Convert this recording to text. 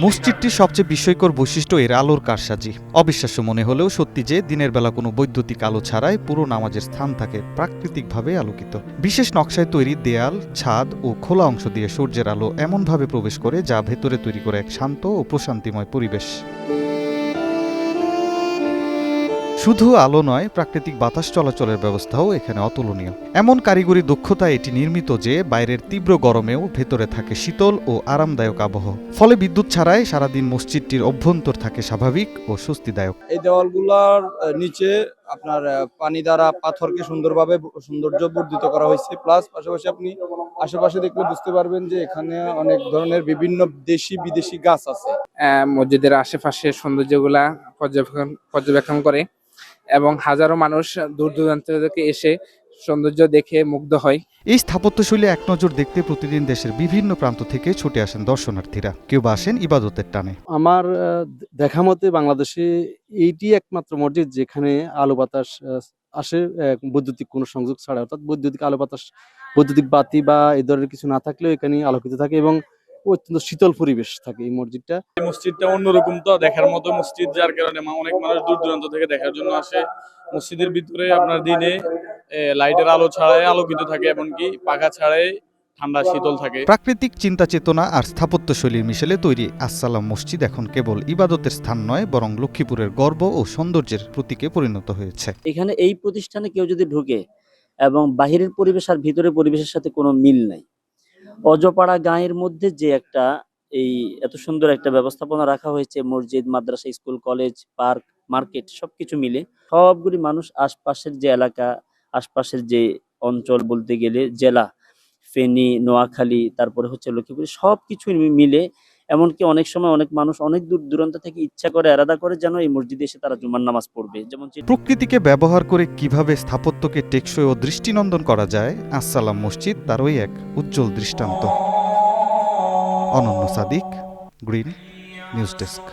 মসজিদটির সবচেয়ে বিস্ময়কর বৈশিষ্ট্য এর আলোর কারসাজি। অবিশ্বাস্য মনে হলেও সত্যি যে দিনের বেলা কোনো বৈদ্যুতিক আলো ছাড়াই পুরো নামাজের স্থান থাকে প্রাকৃতিকভাবে আলোকিত। বিশেষ নকশায় তৈরি দেয়াল, ছাদ ও খোলা অংশ দিয়ে সূর্যের আলো এমনভাবে প্রবেশ করে যা ভেতরে তৈরি করে এক শান্ত ও প্রশান্তিময় পরিবেশ। শুধু আলো নয়, প্রাকৃতিক বাতাস চলাচলের ব্যবস্থাও এখানে অতুলনীয়। এমন কারিগরি দক্ষতায় এটি নির্মিত যে বাইরের তীব্র গরমেও ভেতরে থাকে শীতল ও আরামদায়ক আবহ। ফলে বিদ্যুৎ ছাড়াই সারাদিন মসজিদটির অভ্যন্তর থাকে স্বাভাবিক ও স্বস্তিদায়ক। এই দেওয়ালগুলোর নিচে আপনার পানি দ্বারা পাথরকে সুন্দরভাবে সৌন্দর্য বর্ধিত করা হয়েছে। প্লাস পাশাপাশি আপনি আশেপাশে দেখলে বুঝতে পারবেন যে এখানে অনেক ধরনের বিভিন্ন দেশি বিদেশি গাছ আছে। মসজিদের আশেপাশের সৌন্দর্যগুলা পর্যবেক্ষণ করে এবং হাজারো মানুষ দূর দূরান্ত থেকে এসে সৌন্দর্য দেখে মুগ্ধ হয়। এই স্থাপত্যশৈলী এক নজর দেখতে প্রতিদিন দেশের বিভিন্ন প্রান্ত থেকে ছুটে আসেন দর্শনার্থীরা, কেউ বা আসেন ইবাদতের টানে। আমার দেখা মতে বাংলাদেশে এইটি একমাত্র মসজিদ যেখানে আলো বাতাস আসে বৈদ্যুতিক কোনো সংযোগ ছাড়া, অর্থাৎ বৈদ্যুতিক আলো বাতাস, বৈদ্যুতিক বাতি বা এই ধরনের কিছু না থাকলেও এখানে আলোকিত থাকে এবং অত্যন্ত শীতল পরিবেশ থাকে এই মসজিদটা। এই মসজিদটা অন্যরকম, তো দেখার মতো মসজিদ, যার কারণে অনেক মানুষ দূর দূরান্ত থেকে দেখার জন্য আসে। মসজিদের ভিতরে আপনার দিনে লাইটের আলো ছাড়াই আলোকিত থাকে, এমনকি পাখা ছাড়াই ঠান্ডা শীতল থাকে। প্রাকৃতিক চিন্তা চেতনা আর স্থাপত্যশৈলীর মিশেলে তৈরি আসসালাম মসজিদ এখন কেবল ইবাদতের স্থান নয়, বরং লক্ষ্মীপুরের গর্ব ও সৌন্দর্যের প্রতীকে পরিণত হয়েছে। এখানে এই প্রতিষ্ঠানে কেউ যদি ঢুকে এবং বাহিরের পরিবেশ আর ভিতরের পরিবেশের সাথে কোনো মিল নাই, অজপাড়া গাঁয়ের মধ্যে যে একটা এই এত সুন্দর একটা ব্যবস্থাপনা রাখা হয়েছে, মসজিদ, মাদ্রাসা, স্কুল, কলেজ, পার্ক, মার্কেট সবকিছু মিলে সবগুলি মানুষ আশপাশের যে এলাকা, আশপাশের যে অঞ্চল বলতে গেলে জেলা ফেনী, নোয়াখালী, তারপরে হচ্ছে লক্ষ্মীপুর, সবকিছু মিলে এমনকি অনেক সময় অনেক মানুষ অনেক দূর দূরান্ত থেকে ইচ্ছা করে এরাদা করে যেন এই মসজিদে এসে তারা জুমার নামাজ পড়বে। যেমন প্রকৃতিকে ব্যবহার করে কিভাবে স্থাপত্যকে টেকসই ও দৃষ্টিনন্দন করা যায়, আসসালাম মসজিদ তারই এক উজ্জ্বল দৃষ্টান্ত। অনন্য সাদিক, গ্রিন নিউজ ডেস্ক।